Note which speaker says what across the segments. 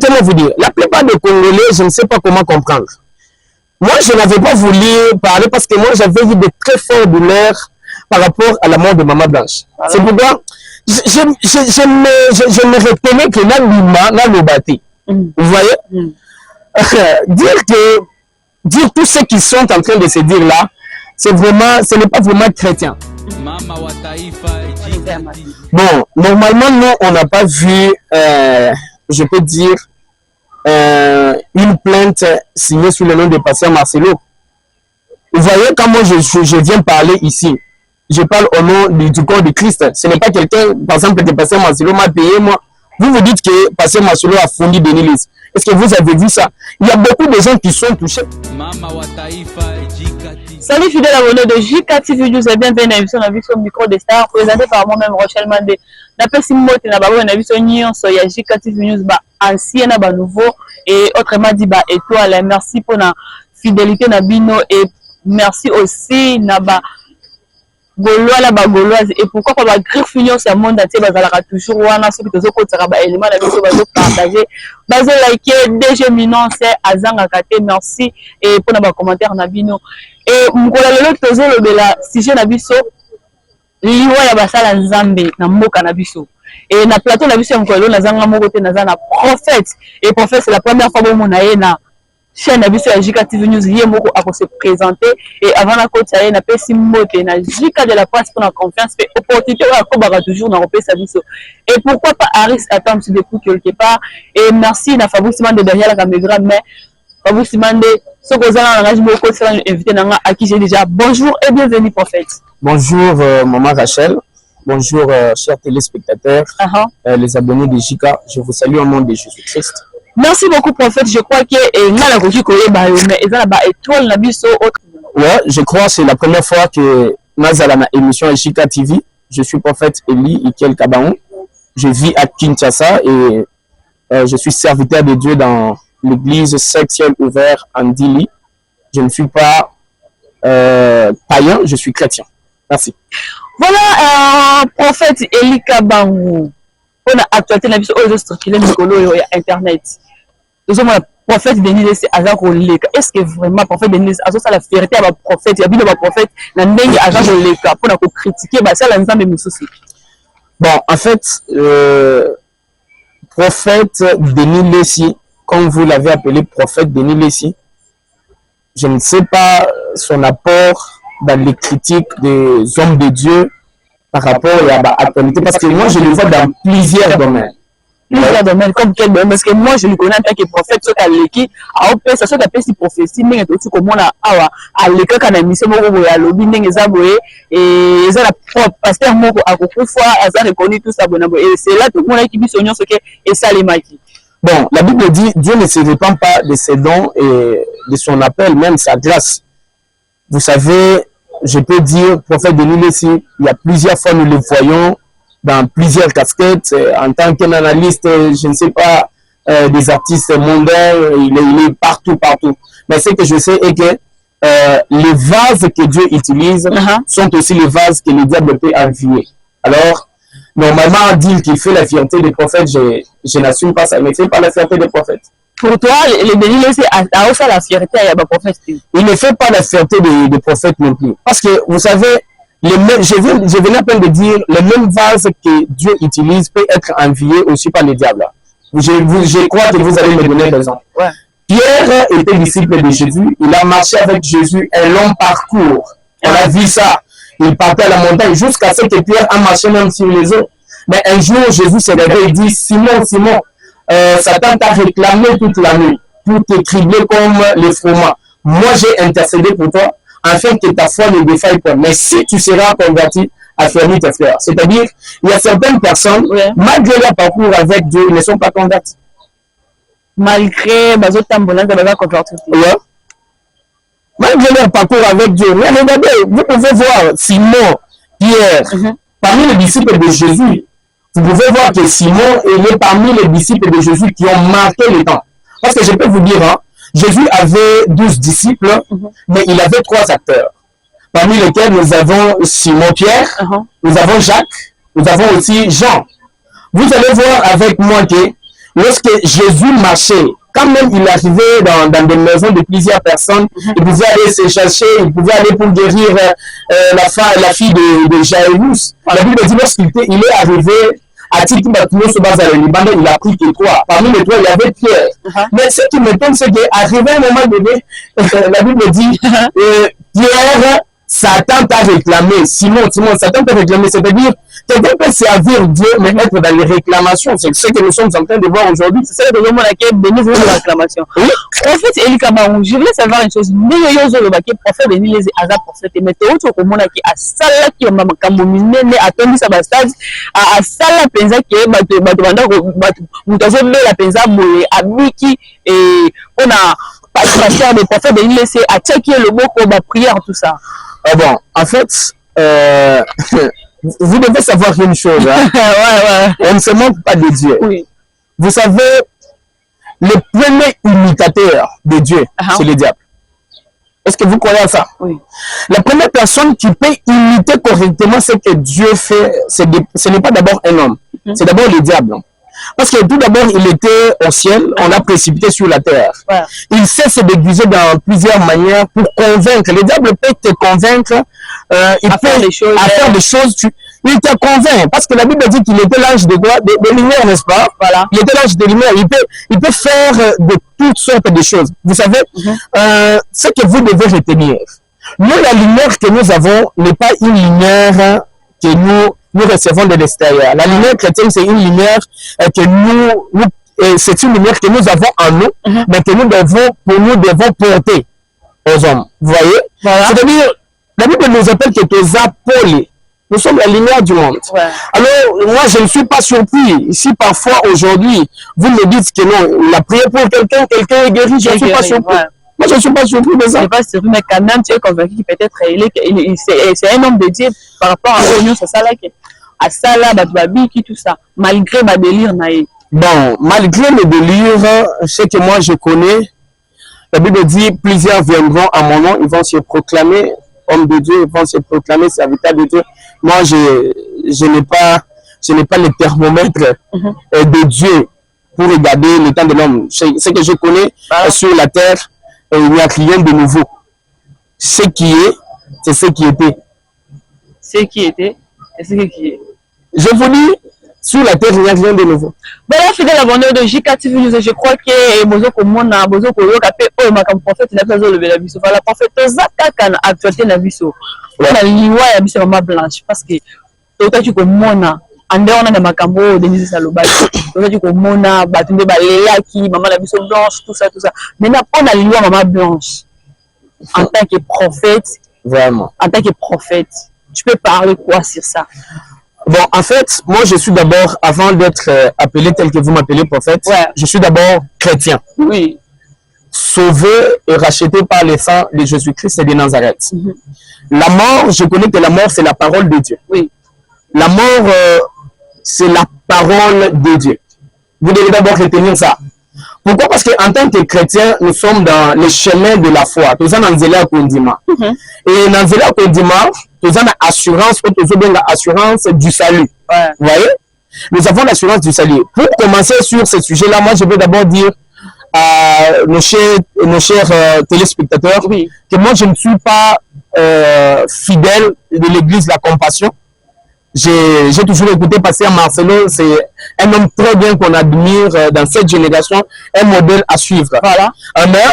Speaker 1: honnêtement vous dire, la plupart des Congolais, je ne sais pas comment comprendre. Moi, je n'avais pas voulu parler parce que moi, j'avais eu de très fortes douleurs par rapport à la mort de Maman Blanche. Voilà. C'est pourquoi je me retenais que là, le bâti. Vous voyez? Dire tout ce qu'ils sont en train de se dire là, c'est vraiment, ce n'est pas vraiment chrétien. Bon, normalement, nous, on n'a pas vu, je peux dire, une plainte signée sous le nom de Pasteur Marcelo. Vous voyez, quand moi je viens parler ici, je parle au nom du corps de Christ. Ce n'est pas quelqu'un, par exemple, que Pasteur Marcelo m'a payé, moi. Vous dites que Pasteur Marcelo a fourni Denis Lys. Est-ce que vous avez vu ça? Il y a beaucoup de gens qui sont touchés.
Speaker 2: Salut fidèle abonné de JK TV News et bienvenue à l'émission de Micro des Stars présenté par moi-même Rochelle Mandé. D'après Simote, na babo na biso nyonso ya JK TV News ba ancien na ba nouveau et autrement dit ba étoile. Merci pour la fidélité na bino et merci aussi na ba Gaulois la Gauloise et pourquoi pas la griffe union c'est monde entier bazalaka toujours wana ceux qui te zokotaka ba élément na biso bazo partager bazo liker DG Minon c'est azanga kate merci et pour na ba commentaire na bino et mkola lelo tozo lobela sujet na biso liwa ya basala nzambe na mboka na biso et na plateau na biso mkola lelo nazanga moko te nazana prophète et prophète c'est la première fois bomo na ye na chaîne na biso ya JK TV News ye moko ako se présenter et avant la côte ça y na pesi moté na JK de la presse pour la confiance et opportunité à kobaka toujours na repesa biso et pourquoi pas Aris attend depuis quelque part et merci na Fabrice Mande derrière la caméra mais Fabrice Mande ce que vous avez beaucoup invité à qui j'ai déjà bonjour et bienvenue prophète.
Speaker 1: Bonjour maman Rachel, bonjour chers téléspectateurs, les abonnés de JK, je vous salue au nom de Jésus-Christ.
Speaker 2: Merci beaucoup prophète, je crois que
Speaker 1: ouais, je crois que c'est la première fois que Nazala na émission JK TV. Je suis prophète Eli Ikel Kabaon. Je vis à Kinshasa et je suis serviteur de Dieu dans l'église 7e ouvert en Dili. Je ne suis pas païen, je suis chrétien. Merci.
Speaker 2: Voilà, prophète Eli Kabaon. On a actualité la vie aux circuler Nicolo et internet. Nous sommes le prophète Denis Lys est-ce que vraiment prophète Denis Lys a la fierté à prophète, il y a bien le prophète na ndenge agent de l'État pour critiquer bah ça la nzambe mususu.
Speaker 1: Bon, en fait prophète Denis Lys, comme vous l'avez appelé prophète Denis Lys, je ne sais pas son apport dans les critiques des hommes de Dieu par rapport à l'actualité, parce que moi je le vois dans plusieurs domaines.
Speaker 2: Plusieurs domaines, comme quel domaine? Parce que moi je le connais en tant que prophète, ce qu'Aleki, à opé, ça soit appelé si prophétie, mais aussi comme on a à l'école quand a mis ce mot à lobby, n'est zaboué, et ça la propre pasteur moko à beaucoup fois, à ça reconnu tout ça, et c'est là tout le monde qui dit son nom, ce que et ça les maquis.
Speaker 1: Bon, la Bible dit, Dieu ne se répand pas de ses dons et de son appel, même sa grâce. Vous savez, je peux dire, prophète Denis Lys, il y a plusieurs fois nous le voyons dans plusieurs casquettes, en tant qu'analyste, je ne sais pas, des artistes mondains, il est partout. Mais ce que je sais est que les vases que Dieu utilise sont aussi les vases que le diable peut envier. Alors, normalement, dire qu'il fait la fierté des prophètes, je n'assume pas ça, mais ce n'est pas la fierté des prophètes.
Speaker 2: Pour toi, le Denis Lys a aussi la fierté à des prophètes.
Speaker 1: Il ne fait pas la fierté des prophètes non plus. Parce que, vous savez, je venais à peine de dire, le même vase que Dieu utilise peut être envié aussi par le diable. Je crois que vous allez me donner raison. Ouais. Pierre était disciple de Jésus, il a marché avec Jésus un long parcours. On a vu ça. Il partait à la montagne jusqu'à ce que Pierre a marché même sur les eaux. Mais un jour, Jésus s'est réveillé et dit, Simon, Satan t'a réclamé toute la nuit pour te cribler comme les froment. Moi, j'ai intercédé pour toi, afin que ta foi ne défaille pas. Mais si tu seras converti, affermis tes frères. C'est-à-dire, il y a certaines personnes, malgré leur parcours avec Dieu, ils ne sont pas convertis.
Speaker 2: Malgré malgré
Speaker 1: leur parcours avec Dieu. Mais regardez, vous pouvez voir Simon, Pierre, parmi les disciples de Jésus. Vous pouvez voir que Simon est parmi les disciples de Jésus qui ont marqué le temps. Parce que je peux vous dire, Jésus avait 12 disciples, mais il avait 3 acteurs. Parmi lesquels nous avons Simon-Pierre, nous avons Jacques, nous avons aussi Jean. Vous allez voir avec moi que lorsque Jésus marchait, quand même il arrivait dans des maisons de plusieurs personnes, il pouvait aller se chercher, il pouvait aller pour guérir la fille de Jairus. La Bible dit lorsqu'il est arrivé à titre bâtiment sur base à Liban, il a pris que 3. Parmi les 3, il y avait Pierre. Mais ce qui m'étonne, c'est qu'arrivé à un moment donné, la Bible dit Pierre, Satan t'a réclamé. Simon, Satan t'a réclamé. C'est-à-dire, quelqu'un peut servir Dieu, mais être dans les réclamations. C'est ce que nous sommes en train de voir aujourd'hui.
Speaker 2: C'est ça le moment laquelle béni vous la réclamation. Oui. Prophète Eli Kamarou, je voulais savoir une chose. Mais il y a un prophète béni les hasards prophète. Mais tu as au monde qui a sala qui a maman kamomine a tendu sa bastade a sala penza qui est batubanda mutazo la penza moye abiki et on a pasteur des prophètes béni laissé à checker le mot comme prière tout ça.
Speaker 1: Ah bon, en fait, vous devez savoir une chose. Hein? On ne se manque pas de Dieu.
Speaker 2: Oui.
Speaker 1: Vous savez, le premier imitateur de Dieu, c'est le diable. Est-ce que vous croyez à ça?
Speaker 2: Oui.
Speaker 1: La première personne qui peut imiter correctement ce que Dieu fait, ce n'est pas d'abord un homme, c'est d'abord le diable. Parce que tout d'abord, il était au ciel, on l'a précipité sur la terre. Ouais. Il sait se déguiser dans plusieurs manières pour convaincre. Le diable peut te convaincre, il peut faire des choses, il te convainc. Parce que la Bible dit qu'il était l'ange de lumière, n'est-ce pas? Voilà. Il était l'ange de lumière. Il peut faire de toutes sortes de choses. Vous savez, ce que vous devez retenir. Nous, la lumière que nous avons n'est pas une lumière que nous recevons de l'extérieur. La lumière chrétienne, c'est une lumière que c'est une lumière que nous avons en nous, mais que nous devons porter aux hommes. Vous voyez? Voilà. C'est-à-dire, la Bible nous appelle que tes apôtres, nous sommes la lumière du monde. Ouais. Alors, moi, je ne suis pas surpris. Si parfois, aujourd'hui, vous me dites que non, il a prié pour quelqu'un est guéri, je ne suis pas surpris. Ouais. Moi, je ne suis pas surpris de ça.
Speaker 2: Je ne suis pas surpris, mais quand même, tu es convaincu qu'il peut-être c'est un homme de Dieu par rapport à l'union, c'est ça là à ça là, qui tout ça, malgré ma délire naïf.
Speaker 1: Bon, malgré le délire, ce que moi je connais, la Bible dit plusieurs viendront à mon nom, ils vont se proclamer hommes de Dieu, ils vont se proclamer serviteurs de Dieu. Moi, je n'ai pas le thermomètre de Dieu pour regarder le temps de l'homme. Ce que je connais sur la terre, il n'y a rien de nouveau. Ce qui est, c'est ce qui était.
Speaker 2: Ce qui était, et ce qui est.
Speaker 1: Je vous dis, sur la terre, il n'y a rien de nouveau.
Speaker 2: Voilà, fidèle abonné de JKTV News, je crois que Bozo Komona, Bozo Koyo, Kapé, Oh, ma prophète, il a fait le Bélabiso. Voilà, prophète, Zaka, actualité, la Biso. On a l'Iwa, il y a Maman Blanche, parce que, toi, tu Komona, Ande, on a des Makambo, Denise Salobaki, toi, tu Komona, Batunde Baléaki, Maman la Biso Blanche, tout ça. Maintenant, on a l'Iwa, Maman Blanche, en tant que prophète.
Speaker 1: Vraiment.
Speaker 2: En tant que prophète, tu peux parler quoi sur ça?
Speaker 1: Bon, en fait, moi, je suis d'abord, avant d'être appelé tel que vous m'appelez prophète, je suis d'abord chrétien.
Speaker 2: Oui.
Speaker 1: Sauvé et racheté par le sang de Jésus-Christ et de Nazareth. La mort, je connais que la mort, c'est la parole de Dieu.
Speaker 2: Oui.
Speaker 1: La mort, c'est la parole de Dieu. Vous devez d'abord retenir ça. Pourquoi? Parce qu'en tant que chrétien, nous sommes dans le chemin de la foi. Nous sommes dans Zéla Kondima. Et dans Zéla Kondima, nous avons l'assurance du salut. Ouais. Vous voyez? Nous avons l'assurance du salut. Pour commencer sur ce sujet-là, moi, je vais d'abord dire à nos chers téléspectateurs que moi, je ne suis pas fidèle de l'église La Compassion. J'ai toujours écouté Pasteur Marcelo, c'est un homme très bien qu'on admire dans cette génération, un modèle à suivre. Voilà. Mais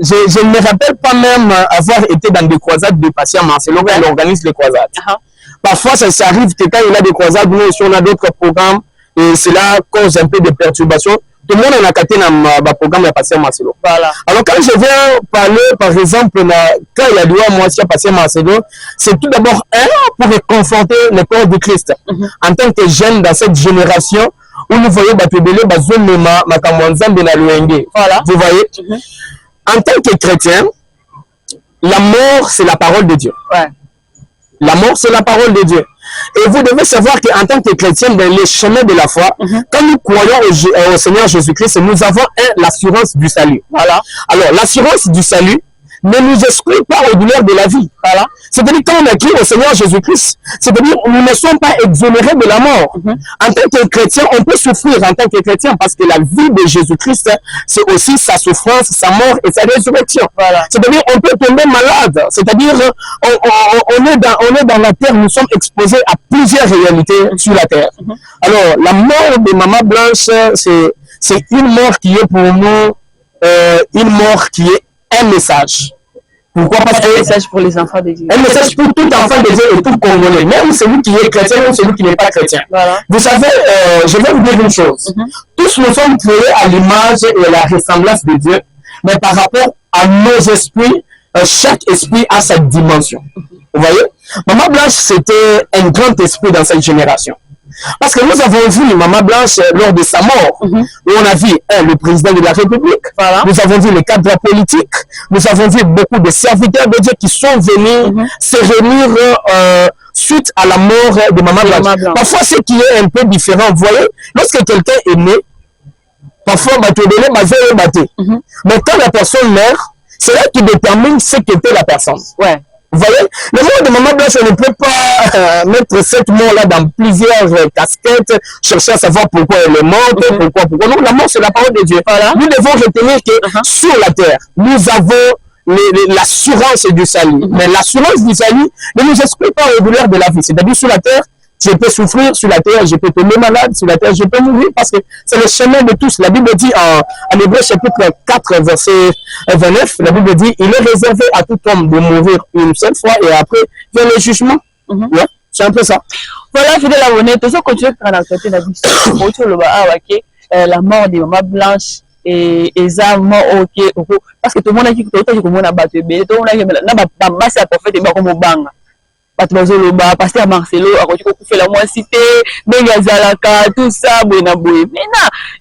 Speaker 1: je ne me rappelle pas même avoir été dans des croisades de Pasteur Marcelo quand il organise les croisades. Parfois, ça arrive que quand il a des croisades, nous aussi on a d'autres programmes et cela cause un peu de perturbations. Tout le monde a capté dans le programme de Pasteur Marcelo. Voilà. Alors quand je viens parler, par exemple, quand il y a deux mois sur Pasteur Marcelo, c'est tout d'abord pour réconforter le corps de Christ. En tant que jeune dans cette génération où nous voyons Batubele, Bazomema, Makamonzan, Benalouenge. Voilà. Vous voyez? En tant que chrétien, la mort, c'est la parole de Dieu. Ouais. La mort, c'est la parole de Dieu. Et vous devez savoir qu'en tant que chrétien, dans les chemins de la foi, quand nous croyons au Seigneur Jésus-Christ, nous avons l'assurance du salut. Voilà. Alors, l'assurance du salut, ne nous exclut pas aux douleurs de la vie. Voilà. C'est-à-dire, quand on a cru au Seigneur Jésus-Christ, c'est-à-dire, nous ne sommes pas exonérés de la mort. En tant que chrétien, on peut souffrir en tant que chrétien parce que la vie de Jésus-Christ, c'est aussi sa souffrance, sa mort et sa résurrection. Voilà. C'est-à-dire, on peut tomber malade. C'est-à-dire, on est dans la terre, nous sommes exposés à plusieurs réalités sur la terre. Alors, la mort de Maman Blanche, c'est une mort qui est pour nous, une mort qui est un message. Pourquoi? Parce que
Speaker 2: un message pour les enfants de Dieu.
Speaker 1: Un message pour tout enfant de Dieu et tout Congolais, même celui qui est chrétien, même celui qui n'est pas chrétien. Voilà. Vous savez, je vais vous dire une chose. Tous nous sommes créés à l'image et à la ressemblance de Dieu, mais par rapport à nos esprits, chaque esprit a sa dimension. Vous voyez? Maman Blanche, c'était un grand esprit dans cette génération. Parce que nous avons vu Maman Blanche lors de sa mort, où on a vu le président de la République, voilà. Nous avons vu les cadres politiques, nous avons vu beaucoup de serviteurs de Dieu qui sont venus se réunir suite à la mort de Maman Blanche. Parfois, ce qui est un peu différent, vous voyez, lorsque quelqu'un est né, parfois, mais quand la personne meurt, c'est là qui détermine ce qu'était la personne. Ouais. Vous voyez, le mot de Maman Blanche, on ne peut pas mettre cette mort-là dans plusieurs casquettes, chercher à savoir pourquoi elle est morte, pourquoi. Non, la mort, c'est la parole de Dieu. Voilà. Nous devons retenir que sur la terre, nous avons l'assurance du salut. Mais l'assurance du salut ne nous exclut pas aux douleurs de la vie. C'est-à-dire, sur la terre, je peux souffrir, sur la terre, je peux tomber malade, sur la terre, je peux mourir, parce que c'est le chemin de tous. La Bible dit en Hébreux chapitre 4, verset 29, la Bible dit, il est réservé à tout homme de mourir une seule fois et après vient le jugement. Ouais, c'est un peu ça.
Speaker 2: Voilà, fidèle abonné, tout ça continue à côté de la vie. La mort de Maman Blanche et ça mort ok parce que tout le monde a dit que tout le monde a battu, tout le monde a dit que c'est prophète et comme banga. Pasteur Marcelo a fait la moi cité, tout ça, maintenant,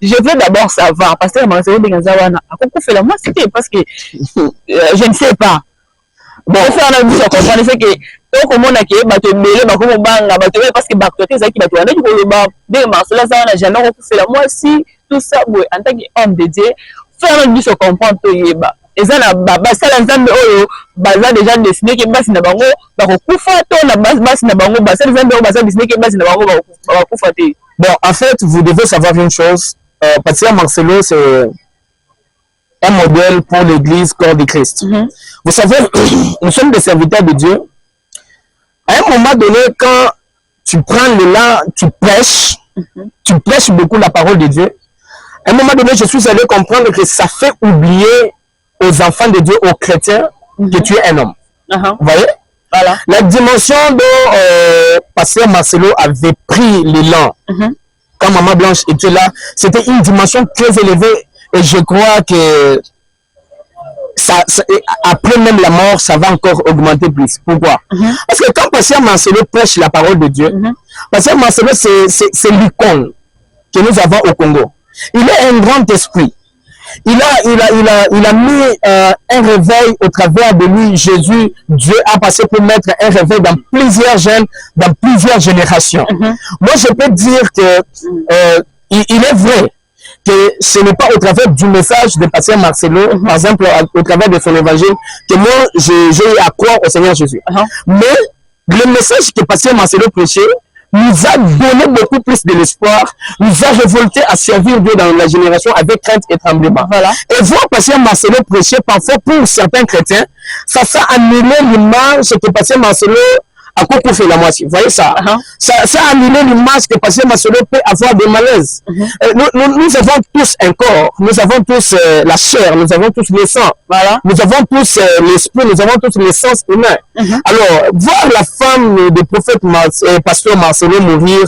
Speaker 2: je veux d'abord savoir, Pasteur Marcelo a fait la moi cité parce que je ne sais pas. Bon, faire la mission, comprendre c'est que donc au monde qui est battu parce que Baktoté ça qui va tourner du coup Marcelo ça n'a jamais fait la moi si tout ça en tant qu'homme de Dieu faire la mission comprendre to yeba. Et ça na basala nzambe oyo baza déjà dessiné ke basi na bango bakokufa to na basi na bango basala nzambe oyo baza dessiné ke basi na bango bakokufa te.
Speaker 1: Bon, en fait, vous devez savoir une chose, Pasteur Marcelo, c'est un modèle pour l'église corps de Christ. Vous savez, nous sommes des serviteurs de Dieu. À un moment donné, quand tu prends l'élan, tu prêches beaucoup la parole de Dieu. À un moment donné, je suis allé comprendre que ça fait oublier aux enfants de Dieu, aux chrétiens, que tu es un homme. Vous voyez? Voilà. La dimension dont Pasteur Marcelo avait pris l'élan quand Maman Blanche était là, c'était une dimension très élevée et je crois que ça, après même la mort, ça va encore augmenter plus. Pourquoi? Parce que quand Pasteur Marcelo prêche la parole de Dieu, Pasteur Marcelo, c'est l'icône que nous avons au Congo. Il est un grand esprit. Il a mis un réveil au travers de lui. Jésus, Dieu a passé pour mettre un réveil dans plusieurs jeunes, dans plusieurs générations. Moi, je peux dire que il est vrai que ce n'est pas au travers du message de Pasteur Marcelo, par exemple, au travers de son évangile, que moi, j'ai eu à croire au Seigneur Jésus. Mais le message que Pasteur Marcelo prêchait nous a donné beaucoup plus de l'espoir, nous a révolté à servir Dieu dans la génération avec crainte et tremblement. Voilà. Et voir Pasteur Marcelo prêcher, parfois pour certains chrétiens, ça a annulé l'image que Pasteur Marcelo a fait la moitié. Vous voyez ça? Ça a annulé l'image que Pasteur Marcelo peut avoir de malaise. Nous avons tous un corps, nous avons tous la chair, nous avons tous le sang. Voilà. Nous avons tous l'esprit, nous avons tous les sens humains. Alors, voir la femme du prophète Pasteur Marcelo mourir,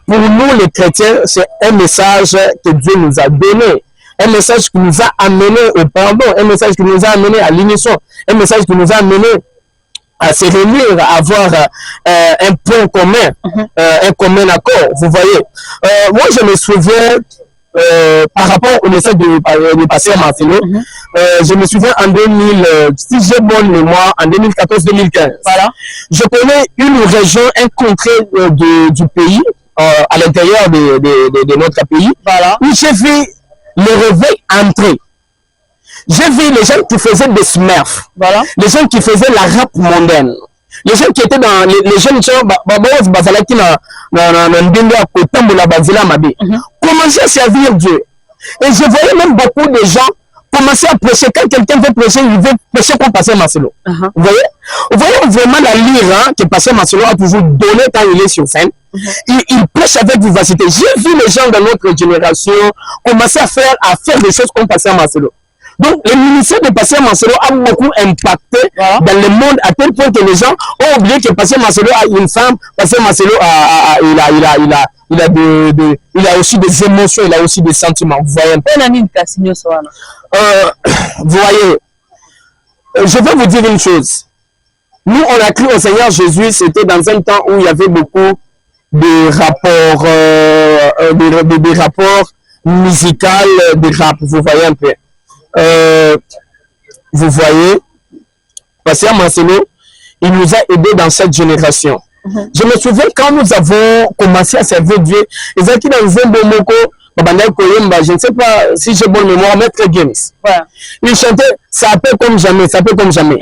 Speaker 1: pour nous les chrétiens, c'est un message que Dieu nous a donné. Un message qui nous a amené au pardon, un message qui nous a amené à l'unisson, un message qui nous a amené à se réunir, à avoir un point commun, un commun accord, vous voyez. Moi, je me souviens, par rapport au message de Pasteur Marcelo, je me souviens en 2000, si j'ai bonne mémoire, en 2014-2015, voilà, je connais une région, un contrée du pays, à l'intérieur de notre pays, voilà, où j'ai vu le réveil entrer. J'ai vu les gens qui faisaient des smurfs.
Speaker 2: Voilà.
Speaker 1: Les gens qui faisaient la rap mondaine. Les gens qui étaient dans les jeunes gens, commençaient à servir Dieu. Et je voyais même beaucoup de gens commencer à prêcher. Quand quelqu'un veut prêcher, il veut prêcher comme Pasteur Marcelo. Vous voyez vraiment la lyre que Pasteur Marcelo a toujours donné quand il est sur scène. Il prêche avec vivacité. J'ai vu les gens de notre génération commencer à faire des choses comme Pasteur Marcelo. Donc, le ministère de Pasteur Marcelo a beaucoup impacté dans le monde à tel point que les gens ont oublié que Pasteur Marcelo a une femme. Pasteur Marcelo il a aussi des émotions, il a aussi des sentiments. Vous voyez un peu. Vous voyez, je vais vous dire une chose. Nous, on a cru au Seigneur Jésus, c'était dans un temps où il y avait beaucoup de rapports, des rapports musicaux, des rap. Vous voyez un peu. Vous voyez, Pasteur Marcelo, il nous a aidés dans cette génération. Je me souviens quand nous avons commencé à servir Dieu, ils étaient dans un bon moko, je ne sais pas si j'ai bonne mémoire, Maître Games. Il chantait ça peut comme jamais, ça peut comme jamais.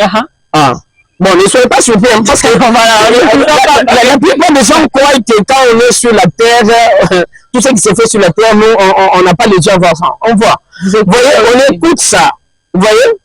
Speaker 1: Bon, ne soyez pas surpris, parce que la plupart des gens croient que quand on est sur la terre, tout ce qui se fait sur la terre, nous, on n'a pas les yeux à voir ça. On voit. Vous voyez, on écoute ça. Vous voyez?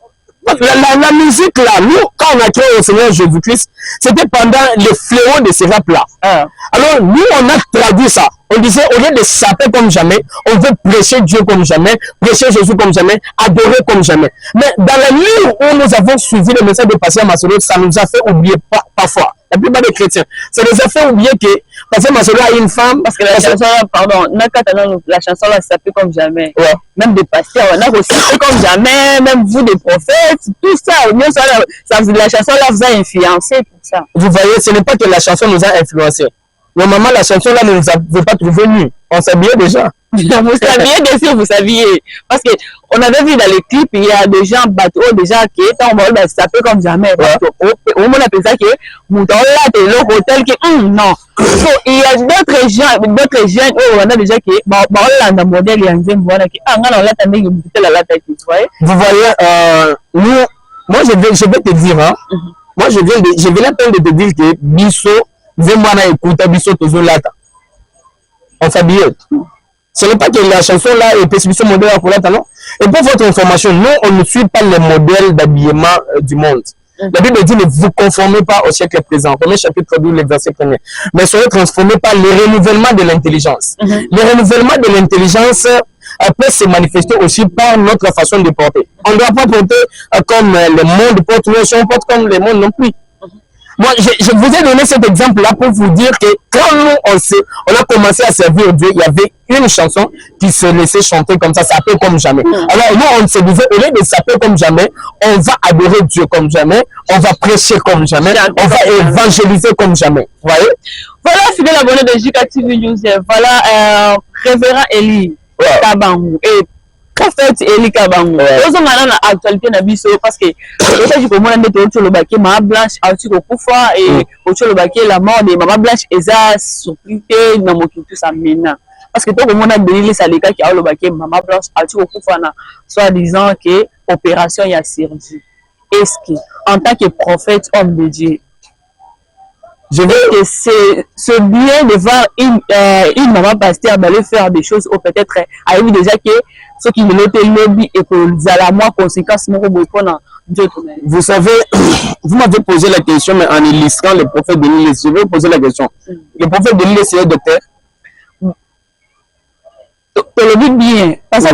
Speaker 1: La musique là, nous, quand on a créé au Seigneur Jésus-Christ, c'était pendant les fléaux de ces rap-là. Alors, nous, on a traduit ça. On disait, au lieu de saper comme jamais, on veut prêcher Dieu comme jamais, prêcher Jésus comme jamais, adorer comme jamais. Mais dans la nuit où nous avons suivi le message de Pasteur Marcelo, ça nous a fait oublier parfois. La plupart des chrétiens, ça nous a fait oublier que Pasteur Marcelo a une femme.
Speaker 2: Parce que la chanson là, pardon, la chanson là, ça peut comme jamais. Même des pasteurs, on a aussi comme jamais, même vous des prophètes, tout ça. La chanson là vous a influencé pour ça.
Speaker 1: Vous voyez, ce n'est pas que la chanson nous a influencé. Normalement, la chanson là ne nous avait pas trouvé nus. On s'habillait déjà.
Speaker 2: Vous saviez, bien sûr, vous saviez. Parce qu'on avait vu dans les clips, il y a des gens bateaux déjà qui étaient en mode ça peut comme jamais. Au moment on appelle ça que Mouton là, t'es l'hôtel que non. Il y a d'autres jeunes où on a déjà qui on l'a modèle il y a un voilà qui on l'a tendé que vous voyez.
Speaker 1: Vous voyez, nous, moi je vais te dire, hein, moi je viens la peine de te dire que Bisso, vraiment écouter Bisso toujours là. On s'habille. Ce n'est pas que la chanson là est spécifiquement modèle à Colata, non? Et pour votre information, nous, on ne suit pas les modèles d'habillement du monde. La Bible dit ne vous conformez pas au siècle présent. Premier chapitre 12, le verset 1er. Mais soyez transformés par le renouvellement de l'intelligence. Le renouvellement de l'intelligence peut se manifester aussi par notre façon de porter. On ne doit pas porter comme le monde porte, mais on porte comme le monde non plus. Moi, je vous ai donné cet exemple-là pour vous dire que quand nous, on a commencé à servir Dieu, il y avait une chanson qui se laissait chanter comme ça peut comme jamais. Alors nous, on se disait, au lieu de ça peut comme jamais, on va adorer Dieu comme jamais, on va prêcher comme jamais, on va évangéliser comme jamais. Vous voyez?
Speaker 2: Voilà, fidèle abonné de JKTV News. Voilà, révérend Eli Kabangou et prophète Eli Kabangou. Nous sommes dans l'actualité parce que je comprends que le baquet Maman Blanche a tué au Koufa et le baquet la mort de Maman Blanche est surpris dans mon culture ça maintenant. Parce que tout le monde a donné les salika qui a le baquet Maman Blanche a tué au Koufa soit disant que opération y a servi. Est-ce que en tant que prophète homme de Dieu, je veux que c'est bien de voir une maman pasteur aller faire des choses ou peut-être a vu déjà que ceux qui ne l'ont lobby et que à la moins conséquence
Speaker 1: vous savez, vous m'avez posé la question mais en illustrant le prophète de l'île, je vais vous poser la question. Le prophète de l'île c'est un docteur.
Speaker 2: Le but bien parce que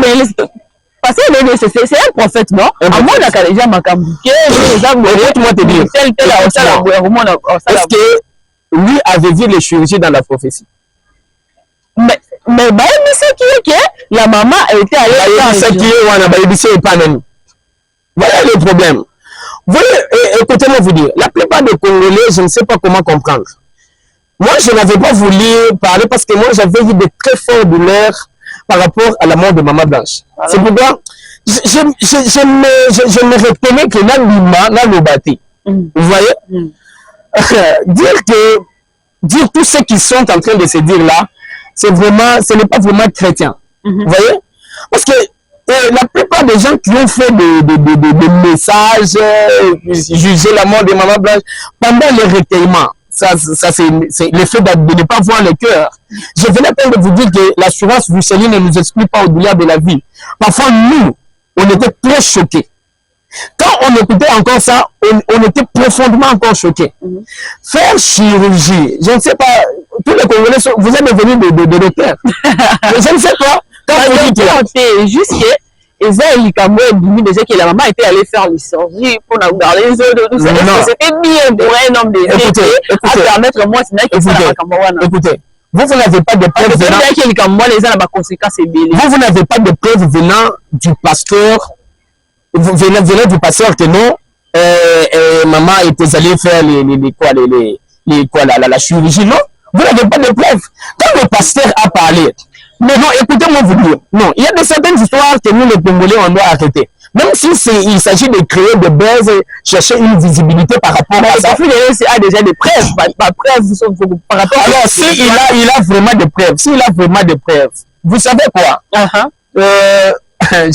Speaker 2: c'est un prophète, non? À moi, la Calais,
Speaker 1: est-ce que lui avait vu les chirurgies dans la prophétie?
Speaker 2: Mais c'est qui est que la maman était allée.
Speaker 1: Voilà le problème. Vous voyez, écoutez-moi vous dire, la plupart des Congolais, je ne sais pas comment comprendre. Moi, je n'avais pas voulu parler parce que moi, j'avais eu de très fortes douleurs par rapport à la mort de Maman Blanche. Voilà. C'est pourquoi je me reconnais que dans le bâti. Vous voyez? Dire tout ce qu'ils sont en train de se dire là, ce n'est pas vraiment chrétien. Vous voyez? Parce que la plupart des gens qui ont fait des messages, juger la mort de Maman Blanche pendant les recueillements. Ça c'est le fait de ne pas voir le cœur. Je venais pas de vous dire que l'assurance Vucceline ne nous exclut pas au-delà de la vie. Parfois, nous, on était très choqués. Quand on écoutait encore ça, on était profondément encore choqués. Faire chirurgie, je ne sais pas, tous les Congolais, vous êtes devenus des docteurs. Je ne sais pas. Quand vous dites
Speaker 2: jusque et ça, il a déjà que la maman était allée faire le chirurgie pour nous garder les autres. C'était bien pour un homme de à permettre moi,
Speaker 1: écoutez, vous n'avez pas de preuves vous n'avez pas de preuves venant du pasteur, venant du pasteur que non, maman était allée faire la chirurgie, non, vous n'avez pas de preuves. Quand le pasteur a parlé, mais non, écoutez-moi vous dire, non, il y a de certaines histoires que nous les Congolais on doit arrêter. Même si il s'agit de créer des buzz, chercher une visibilité par rapport à ça.
Speaker 2: Il a déjà des preuves, pas preuves par rapport à
Speaker 1: alors, il a vraiment des preuves, s'il a vraiment des preuves, vous savez quoi? Je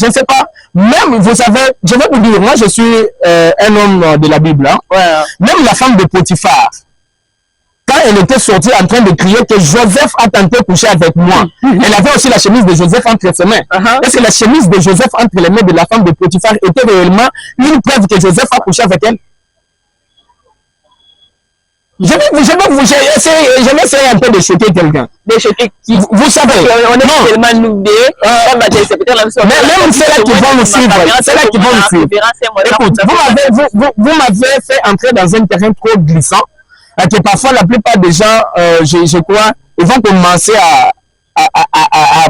Speaker 1: ne sais pas, même, vous savez, je vais vous dire, moi je suis un homme de la Bible, hein. Même la femme de Potiphar, quand elle était sortie en train de crier que Joseph a tenté de coucher avec moi, elle avait aussi la chemise de Joseph entre ses mains. Est-ce que la chemise de Joseph entre les mains de la femme de Potiphar était réellement une preuve que Joseph a couché avec elle? Je vais essayer un peu de choquer quelqu'un.
Speaker 2: De choquer qui?
Speaker 1: Vous savez,
Speaker 2: on est tellement noudés.
Speaker 1: Même ceux-là qui vont nous suivre, écoute, vous m'avez fait entrer dans un terrain trop glissant. Que parfois la plupart des gens, je crois, ils vont commencer à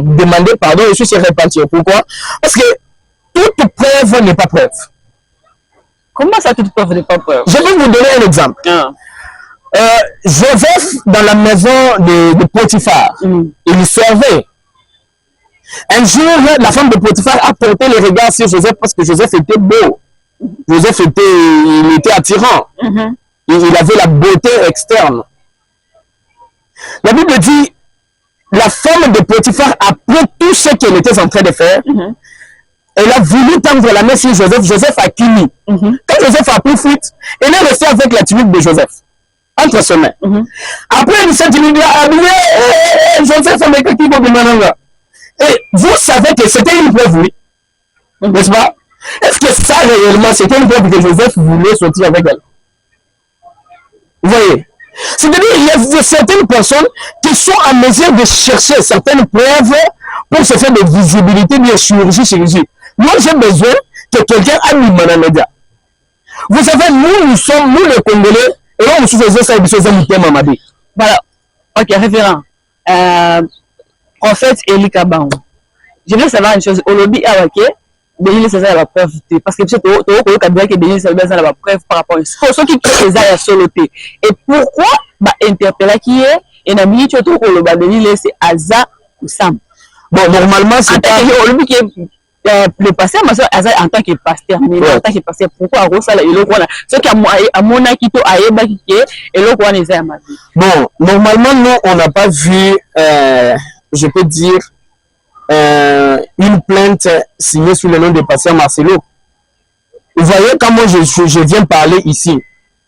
Speaker 1: demander pardon et se repentir. Pourquoi? Parce que toute preuve n'est pas preuve.
Speaker 2: Comment ça, toute preuve n'est pas preuve?
Speaker 1: Je vais vous donner un exemple. Joseph, dans la maison de Potiphar, il servait. Un jour, la femme de Potiphar a porté le regard sur Joseph parce que Joseph était beau. Joseph était attirant. Il avait la beauté externe. La Bible dit, la femme de Potiphar, après tout ce qu'elle était en train de faire, elle a voulu tendre la main sur Joseph. Joseph a cuni. Quand Joseph a pris fuite, elle est restée avec la tunique de Joseph, entre ses mains. Après, cette tunique a dit, Joseph a mis qui de Mananga. Et vous savez que c'était une preuve, oui. N'est-ce pas? Est-ce que ça, réellement, c'était une preuve que Joseph voulait sortir avec elle? Vous voyez? C'est-à-dire qu'il y a certaines personnes qui sont en mesure de chercher certaines preuves pour se faire de visibilité, de chirurgie. Moi, j'ai besoin que quelqu'un aille me média. Vous savez, nous sommes les Congolais, et là, nous faisons ça, nous faisons Mamadi.
Speaker 2: Voilà. Ok, référent. Prophète Eli Kabang. Je veux savoir une chose. Au lobby, Denis c'est ça la preuve parce que tu sais que Denis c'est la preuve par rapport à ce qui crée ça à soloté et pourquoi interpeller qui est et n'a mis tu tout le Denis c'est Aza ou Sam.
Speaker 1: Bon, normalement c'est pas
Speaker 2: lui qui est le pasteur mais Aza en tant que pasteur mais en tant que pasteur pourquoi à ça et le voilà ce qui a mon akito ayeba qui est et le quoi les amis.
Speaker 1: Bon, normalement nous on n'a pas vu je peux dire une plainte signée sous le nom de pasteur Marcelo. Vous voyez, quand moi je viens parler ici,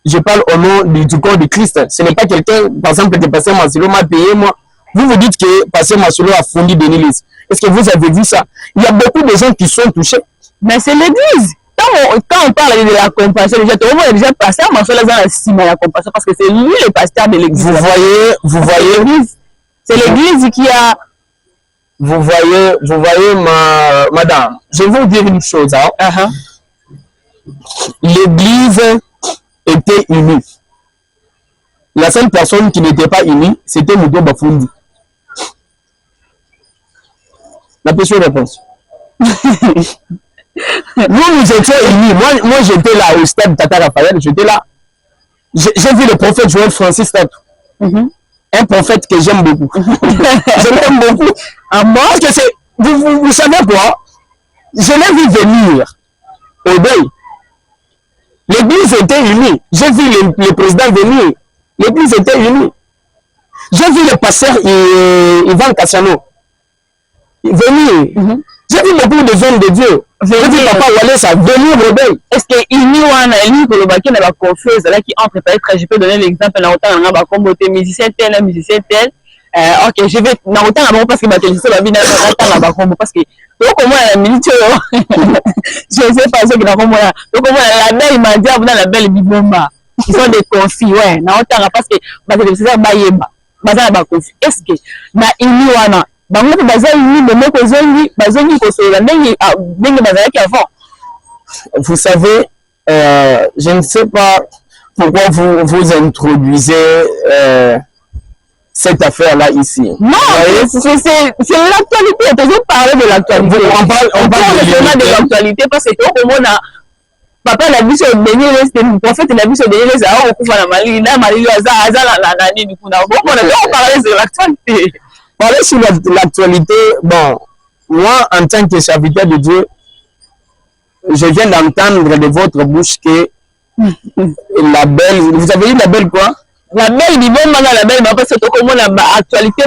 Speaker 1: je parle au nom du corps de Christ. Ce n'est pas quelqu'un, par exemple, que pasteur Marcelo m'a payé, moi. Vous vous dites que pasteur Marcelo a fourni Denis Lys. Est-ce que vous avez vu ça? Il y a beaucoup de gens qui sont touchés.
Speaker 2: Mais c'est l'église. Quand on parle de la compassion, déjà pasteur Marcelo a la compassion parce que c'est lui le pasteur de l'église.
Speaker 1: Vous voyez,
Speaker 2: c'est l'église qui a.
Speaker 1: Vous voyez, madame, je vais vous dire une chose. Hein. L'église était unie. La seule personne qui n'était pas unie, c'était Mudo Bafundi. La question réponse. Nous étions unis. Moi j'étais là au stade Tata Raphaël, j'étais là. J'ai vu le prophète Joël Francis Tap. Un prophète que j'aime beaucoup. Je l'aime beaucoup. Parce que c'est, vous savez quoi? Je l'ai vu venir au deuil. L'église était unie. J'ai vu le président venir. L'église était unie. J'ai vu le pasteur Ivan Cassiano venir. J'ai J'ai vu beaucoup de hommes de Dieu. J'ai dit papa Wallace a devenu rebelle.
Speaker 2: Est-ce que Iniwana, Eli Kolobaki n'a pas confiance là qui entre peut-être, je peux donner l'exemple dans autant on a comme musicien tel, musicien tel. Ok, je vais dans autant d'abord parce que ma télévision la vie n'a pas parce que donc comment la minute je sais pas ce que dans comment donc comment la belle m'a dit dans la belle bibomba ils sont des conflits ouais dans autant parce que ma télévision ba yeba baza ba conflit est-ce que na Iniwana bango baza ini de moko zongi ko so la ndenge baza qui avant.
Speaker 1: Vous savez, je ne sais pas pourquoi vous introduisez cette affaire-là ici.
Speaker 2: Non, c'est l'actualité. On peut parler de l'actualité.
Speaker 1: On parle
Speaker 2: de l'actualité parce que tout le monde a... Papa l'a vu sur le dernier, le prophète l'a vu sur le dernier, c'est un recours à la Mali, la Mali, on parler de l'actualité.
Speaker 1: Parler sur l'actualité, bon, moi, en tant que serviteur de Dieu, je viens d'entendre de votre bouche que la belle, vous avez dit la belle quoi?
Speaker 2: La belle, il bon la belle, parce que comme on a actualité,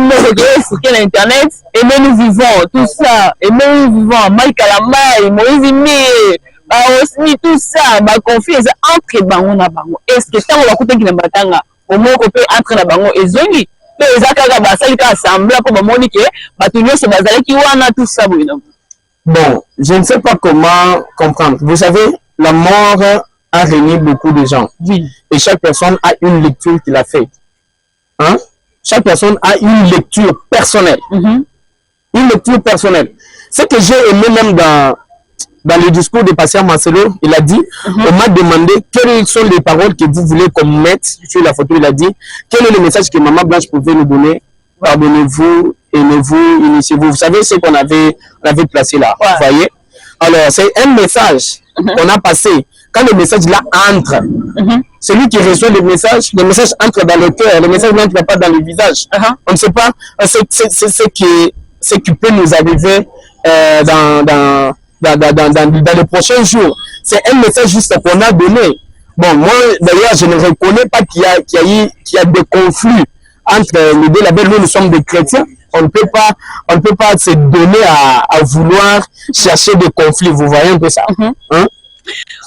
Speaker 2: sur l'internet, et nous vivons tout ça, et nous vivons, Mike Alama, Moïse Mé, tout ça, ma confiance entre bango na bango. Est-ce que tant on va couper qui n'a pas au moins qu'on peut entrer dans bango et zoni, mais les akaka basali ka assemblée pour monique, batunyo se bazali qui wana tout ça
Speaker 1: bon, je ne sais pas comment comprendre. Vous savez, la mort a régné beaucoup de gens.
Speaker 2: Oui.
Speaker 1: Et chaque personne a une lecture qu'il a faite. Hein? Chaque personne a une lecture personnelle. Une lecture personnelle. Ce que j'ai aimé même dans le discours de Pasteur Marcelo, il a dit, on m'a demandé quelles sont les paroles que vous voulez qu'on mette sur la photo. Il a dit, quel est le message que Maman Blanche pouvait nous donner? Pardonnez-vous, aimez-vous, initiez-vous. Vous savez ce qu'on avait placé là. Ouais. Vous voyez? Alors, c'est un message qu'on a passé. Quand le message là entre, celui qui reçoit le message entre dans le cœur, le message n'entre pas dans le visage. On ne sait pas ce qui peut nous arriver dans les prochains jours. C'est un message juste qu'on a donné. Bon, moi, d'ailleurs, je ne reconnais pas qu'il y a des conflits entre les deux labels. Nous sommes des chrétiens. On ne peut pas se donner à vouloir chercher des conflits. Vous voyez un peu ça? Hein?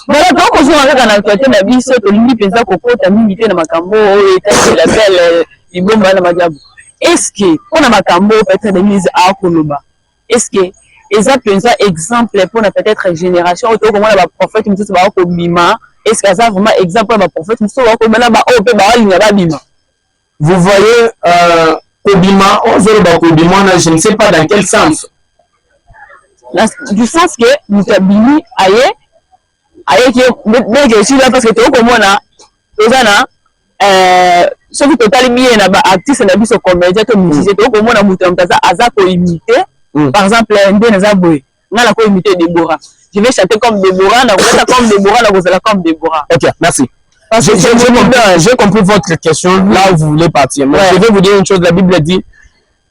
Speaker 2: Voilà, donc on joue avec un actualité de la vie, c'est que l'uni pensa qu'on peut t'amimiter dans ma cambo et t'as la belle, il bombe dans ma diable. Est-ce que, on a ma cambo, peut-être des mises à Koloba? Est-ce que, exactement, exemple pour peut-être une génération, autour de moi, la prophète, il me dit, c'est pas Bima. Est-ce que ça vraiment exemple pour la prophète, il me dit, c'est pas Bima.
Speaker 1: Vous voyez, Kobima, je ne sais pas dans quel sens.
Speaker 2: Du sens que nous avons ailleurs, que je suis là parce que tu es comme moi, sauf que tu as mis un artiste, un artiste comédien, tu es comme moi, par exemple, un imiter Déborah. Je vais chanter comme Déborah, comme Déborah.
Speaker 1: Ok, merci. J'ai compris votre question, là où vous voulez partir. Mais je vais vous dire une chose, la Bible dit,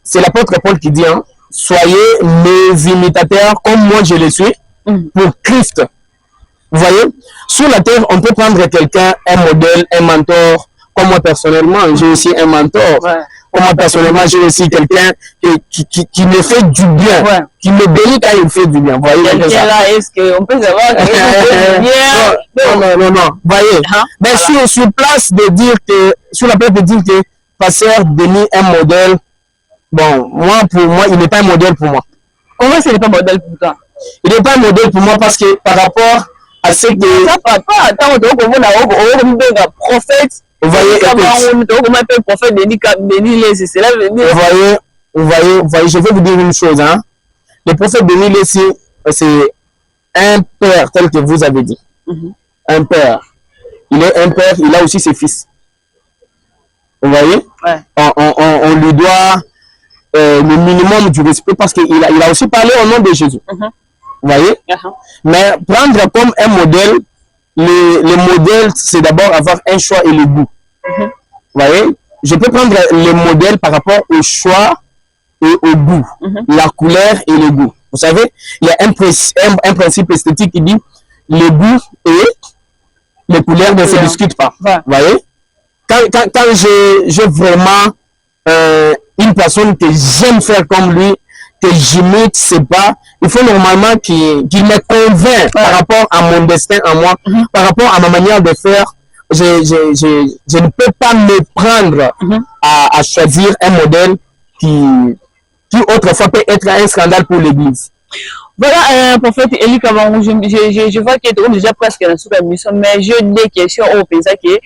Speaker 1: c'est l'apôtre Paul qui dit, hein, soyez mes imitateurs comme moi je le suis pour Christ. Vous voyez, sur la terre, on peut prendre quelqu'un, un modèle, un mentor. Comme moi personnellement, j'ai aussi un mentor. Comme moi personnellement, j'ai aussi quelqu'un qui me fait du bien, qui me bénit quand il fait du bien. Vous voyez,
Speaker 2: est-ce qu'on peut savoir qu'il fait du bien?
Speaker 1: Non. Vous voyez, mais sur place de dire que, sur la place de dire que Pasteur Denis est un modèle, bon, pour moi, il n'est pas un modèle pour moi.
Speaker 2: Comment ce n'est pas un modèle pour toi?
Speaker 1: Il n'est pas un modèle pour moi parce que par rapport à ce que...
Speaker 2: Ça pas attends, on a prophète.
Speaker 1: Vous voyez, vous voyez, je vais vous dire une chose, hein. Le prophète Denis ici, c'est un père tel que vous avez dit. Un père. Il est un père, il a aussi ses fils. Vous voyez? On lui doit le minimum du respect parce qu'il a aussi parlé au nom de Jésus. Vous voyez? Mais prendre comme un modèle, le modèle, c'est d'abord avoir un choix et le goût. Vous voyez, je peux prendre le modèle par rapport au choix et au goût, la couleur et le goût. Vous savez, il y a un principe esthétique qui dit le goût et les couleurs ne se discutent pas. Vous voyez, quand j'ai vraiment une personne que j'aime faire comme lui, que j'imite, c'est pas, il faut normalement qu'il me convainc par rapport à mon destin, à moi, par rapport à ma manière de faire. Je ne peux pas me prendre à choisir un modèle qui autrefois peut être un scandale pour l'Église.
Speaker 2: Voilà, prophète Eli Kabangou, je vois qu'il est déjà presque dans cette émission, mais j'ai des questions au pays et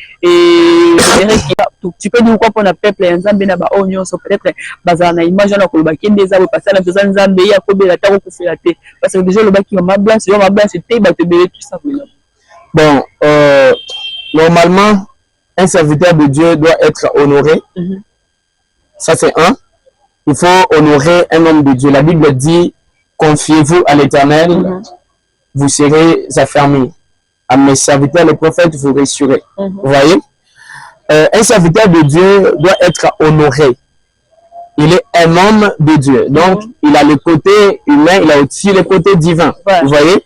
Speaker 2: tu peux dire quoi pour le peuple, peut-être bazana image na ko ba kende za passer na faisant nzambe ya ko be la ta ko filate parce que déjà le ba qui ma blanche c'était ba te bébé tout ça.
Speaker 1: Bon, normalement un serviteur de Dieu doit être honoré. Ça c'est un. Il faut honorer un homme de Dieu. La Bible dit: confiez-vous à l'Éternel, vous serez affermis. À mes serviteurs, les prophètes, vous réussirez. Vous voyez? Un serviteur de Dieu doit être honoré. Il est un homme de Dieu. Donc, il a le côté humain, il a aussi le côté divin. Vous voyez?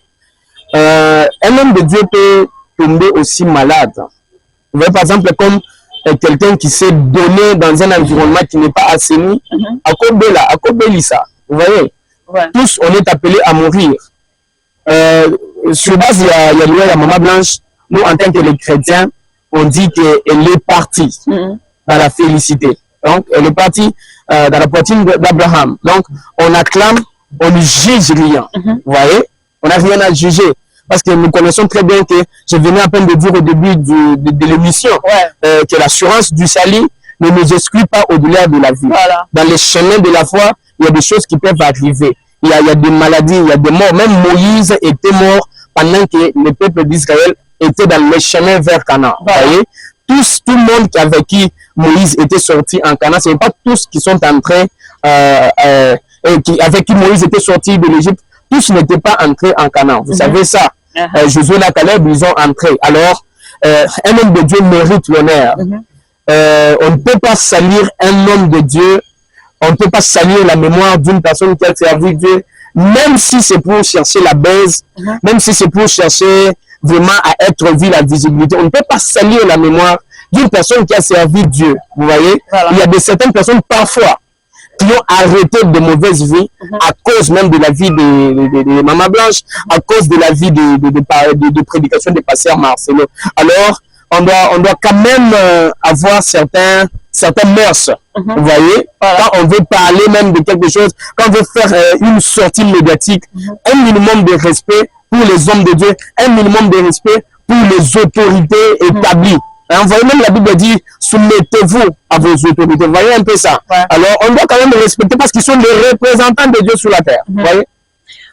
Speaker 1: Un homme de Dieu peut tomber aussi malade. Vous voyez, par exemple, comme quelqu'un qui s'est donné dans un environnement qui n'est pas assaini, à Kobelissa. Vous voyez? Tous, on est appelés à mourir. Sur base, il y a la Maman Blanche. Nous, en tant que les chrétiens, on dit qu'elle est partie dans la félicité. Donc, elle est partie dans la poitrine d'Abraham. Donc, on acclame, on ne juge rien. Vous voyez? On n'a rien à juger. Parce que nous connaissons très bien que je venais à peine de dire au début de l'émission que l'assurance du salut ne nous exclut pas au-delà de la vie. Voilà. Dans les chemins de la foi, il y a des choses qui peuvent arriver. Il y a des maladies, il y a des morts. Même Moïse était mort pendant que le peuple d'Israël était dans le chemin vers Canaan. Voilà. Vous voyez? Tout le monde avec qui Moïse était sorti en Canaan, ce n'est pas tous qui sont entrés, avec qui Moïse était sorti de l'Égypte, tous n'étaient pas entrés en Canaan. Vous savez ça. Josué et Caleb, ils ont entré. Alors, un homme de Dieu mérite l'honneur. On ne peut pas salir un homme de Dieu, on ne peut pas salir la mémoire d'une personne qui a servi Dieu, même si c'est pour chercher la baise, même si c'est pour chercher vraiment à être vu la visibilité. On ne peut pas salir la mémoire d'une personne qui a servi Dieu. Vous voyez? Il y a certaines personnes parfois qui ont arrêté de mauvaises vies à cause même de la vie de Maman Blanche, à cause de la vie de prédication de Pasteur Marcelo. Alors, on doit quand même avoir certains mœurs. Vous voyez? Quand on veut parler même de quelque chose, quand on veut faire une sortie médiatique, un minimum de respect pour les hommes de Dieu, un minimum de respect pour les autorités établies. Vous voyez, même la Bible dit, soumettez-vous à vos autorités. Vous voyez un peu ça. Alors, on doit quand même les respecter parce qu'ils sont les représentants de Dieu sur la terre. Vous voyez?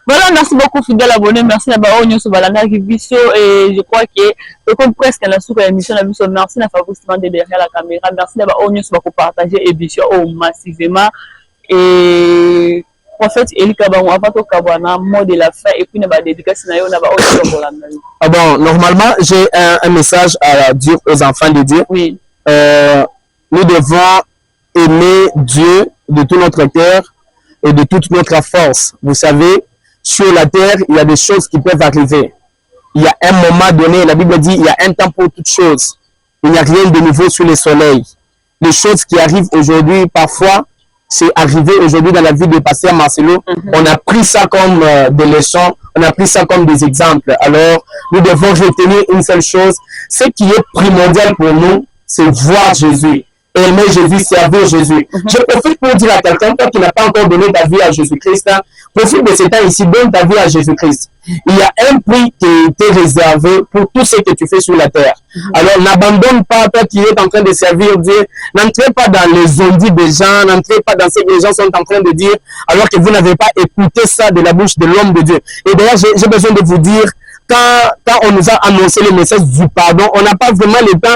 Speaker 2: Voilà, merci beaucoup, fidèle abonné. Merci d'abord au sur Balanda Kibiso. Et je crois que, comme presque la sous-émission, merci d'avoir de derrière la caméra. Merci d'abord au sur partager l'émission massivement. Et prophète Eli Kabangou, avant tout Kabwana, mot de la fin, et puis n'a pas dédicace na yo n'a pas au sur Balanda.
Speaker 1: Ah bon, normalement, j'ai un message à dire aux enfants de Dieu.
Speaker 2: Oui.
Speaker 1: Nous devons aimer Dieu de tout notre cœur et de toute notre force. Vous savez, sur la terre, il y a des choses qui peuvent arriver. Il y a un moment donné, la Bible dit, il y a un temps pour toutes choses. Il n'y a rien de nouveau sur le soleil. Les choses qui arrivent aujourd'hui, parfois, c'est arrivé aujourd'hui dans la vie de Pasteur Marcelo. On a pris ça comme des leçons, on a pris ça comme des exemples. Alors, nous devons retenir une seule chose. Ce qui est primordial pour nous, c'est voir Jésus. Aimer Jésus, servir Jésus. Je profite pour dire à quelqu'un, toi qui n'a pas encore donné ta vie à Jésus-Christ, profite de ce temps ici, donne ta vie à Jésus-Christ. Il y a un prix qui est réservé pour tout ce que tu fais sur la terre. Alors, n'abandonne pas, toi qui es en train de servir Dieu, n'entrez pas dans les ondits des gens, n'entrez pas dans ce que les gens sont en train de dire, alors que vous n'avez pas écouté ça de la bouche de l'homme de Dieu. Et d'ailleurs, j'ai besoin de vous dire, quand on nous a annoncé le message du pardon, on n'a pas vraiment le temps.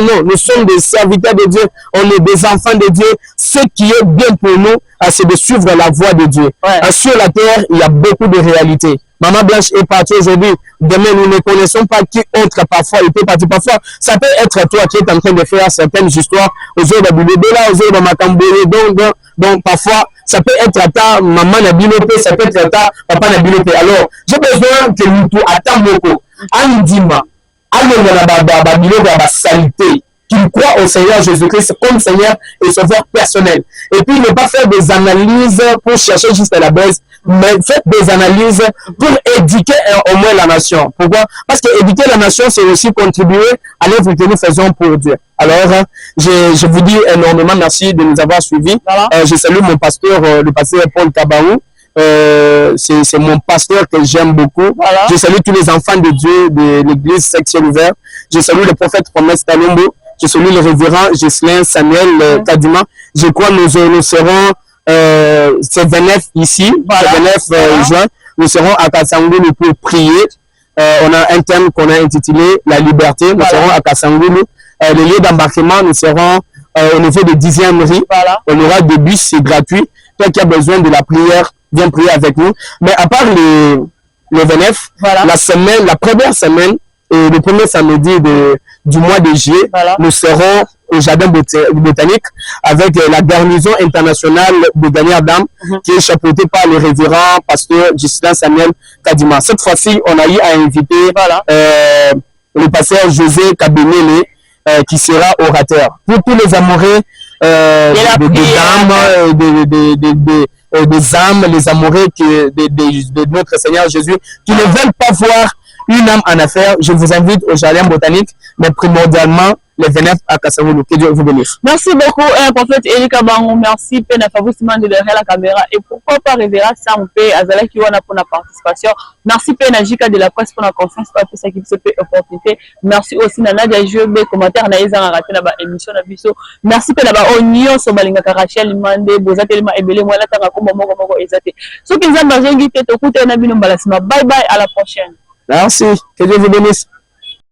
Speaker 1: Non, nous sommes des serviteurs de Dieu, on est des enfants de Dieu. Ce qui est bien pour nous, c'est de suivre la voie de Dieu. Sur la terre, il y a beaucoup de réalités. Maman Blanche est partie aujourd'hui. Demain, nous ne connaissons pas qui autre parfois était parti. Parfois, ça peut être toi qui es en train de faire certaines histoires aux yeux de Bibéla, aux yeux de Makamboué. Donc, parfois, ça peut être ta maman Nabilopé, ça peut être ta papa Nabilopé. Alors, j'ai besoin que nous tout attendons beaucoup. Andima, allons dans la salité. qu'il croit au Seigneur Jésus-Christ comme Seigneur et Sauveur personnel. Et puis, ne pas faire des analyses pour chercher juste la baisse, mais faites des analyses pour éduquer au moins la nation. Pourquoi? Parce que éduquer la nation, c'est aussi contribuer à l'œuvre que nous faisons pour Dieu. Alors, je vous dis énormément merci de nous avoir suivis. Voilà. Je salue mon pasteur, le pasteur Paul Kabaou. C'est mon pasteur que j'aime beaucoup. Voilà. Je salue tous les enfants de Dieu de l'église Section Ouverte. Je salue le prophète Promesse Talombo. Je salue le révérend Ghislain Samuel Kadima. Je crois que nous serons c'est 29 ici, voilà. 29 juin. Nous serons à Kassangulu pour prier. On a un thème qu'on a intitulé La liberté. Nous serons à Kassangulu. Le lieu d'embarquement, nous serons au niveau de 10e rue. Voilà. On aura des bus, c'est gratuit. Toi qui as besoin de la prière, viens prier avec nous. Mais à part le 29, voilà. La première semaine, et le premier samedi du mois de juillet, voilà. Nous serons au jardin botanique avec la garnison internationale de Dernière Dame qui est chapeautée par le révérend pasteur Ghislain Samuel Kadima. Cette fois-ci, on a eu à inviter voilà. Le pasteur José Kabemele qui sera orateur. Pour tous les amoureux des âmes, les amoureux de notre Seigneur Jésus, qui ne veulent pas voir une âme en affaires, je vous invite au jardin botanique, mais primordialement les 29 à Kassangulu. Que Dieu vous bénisse. Merci beaucoup, prophète Eli Kabango. Merci, Pena Favoussement de derrière la caméra. Et pourquoi pas révérer ça, on peut, Azala Kiwana pour la participation. Merci, Pena Jika de la presse pour la confiance, pour ça qui se fait opportunité. Merci aussi, Nana Diajou, des commentaires, Naïza, raté la émission Nabiso. Merci, Pena Onio, Somalinga Karachel, Mande, Bozatelma, Ebele, Mola, Tanako, Momo, Ezate. Ceux qui ont besoin de guider, Tokute, Nabino Balasima. Bye bye, à la prochaine. Merci, que Dieu vous bénisse.